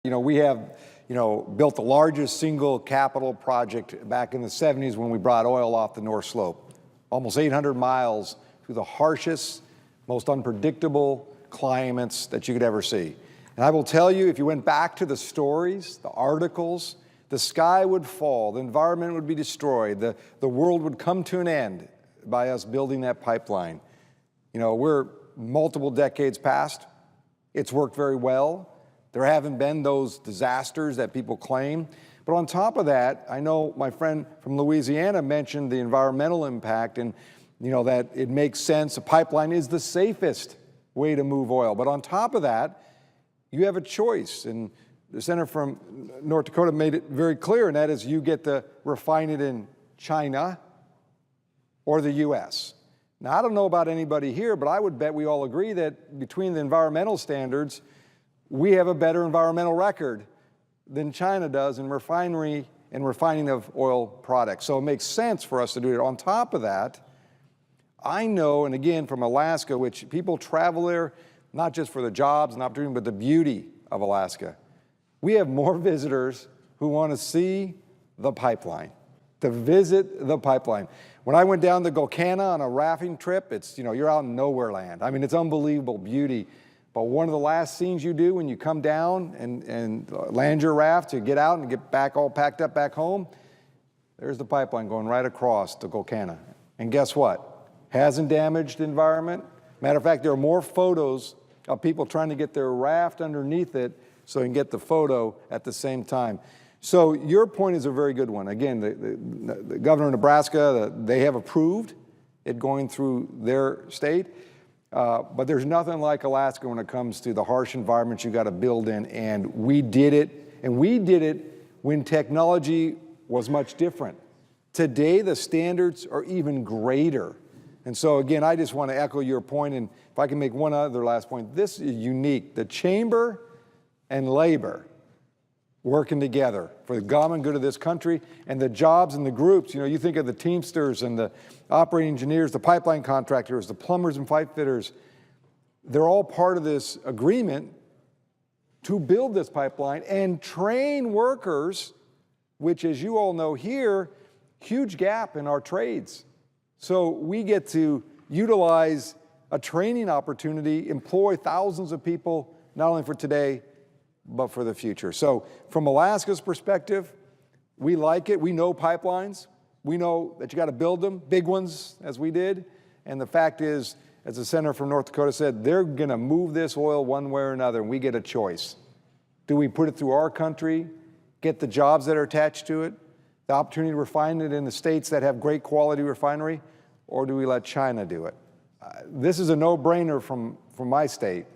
We have, built the largest single capital project back in the 70s when we brought oil off the North Slope. Almost 800 miles through the harshest, most unpredictable climates that you could ever see. And I will tell you, if you went back to the stories, the articles, the sky would fall, the environment would be destroyed, the world would come to an end by us building that pipeline. We're multiple decades past. It's worked very well. There haven't been those disasters that people claim. But on top of that, I know my friend from Louisiana mentioned the environmental impact and that it makes sense. A pipeline is the safest way to move oil. But on top of that, you have a choice. And the senator from North Dakota made it very clear, and that is you get to refine it in China or the U.S. Now, I don't know about anybody here, but I would bet we all agree that between the environmental standards, we have a better environmental record than China does in refining of oil products. So it makes sense for us to do it. On top of that, I know, and again, from Alaska, which people travel there, not just for the jobs and opportunity, but the beauty of Alaska. We have more visitors who want to see the pipeline, to visit the pipeline. When I went down to Golcana on a rafting trip, it's, you're out in nowhere land. I mean, it's unbelievable beauty. But one of the last things you do when you come down and land your raft to get out and get back all packed up back home, there's the pipeline going right across to Golcana. And guess what? Hasn't damaged the environment. Matter of fact, there are more photos of people trying to get their raft underneath it so they can get the photo at the same time. So your point is a very good one. Again, the governor of Nebraska, they have approved it going through their state. But there's nothing like Alaska when it comes to the harsh environments you got to build in, and we did it. And we did it when technology was much different. Today, the standards are even greater. And so again, I just want to echo your point, and if I can make one other last point, this is unique. The chamber and labor working together for the common good of this country, and the jobs and the groups. You think of the Teamsters and the operating engineers, the pipeline contractors, the plumbers and pipe fitters. They're all part of this agreement to build this pipeline and train workers, which, as you all know here, huge gap in our trades. So we get to utilize a training opportunity, employ thousands of people, not only for today, but for the future. So from Alaska's perspective, we like it. We know pipelines. We know that you got to build them, big ones, as we did. And the fact is, as the senator from North Dakota said, they're going to move this oil one way or another, and we get a choice. Do we put it through our country, get the jobs that are attached to it, the opportunity to refine it in the states that have great quality refinery, or do we let China do it? This is a no-brainer from my state.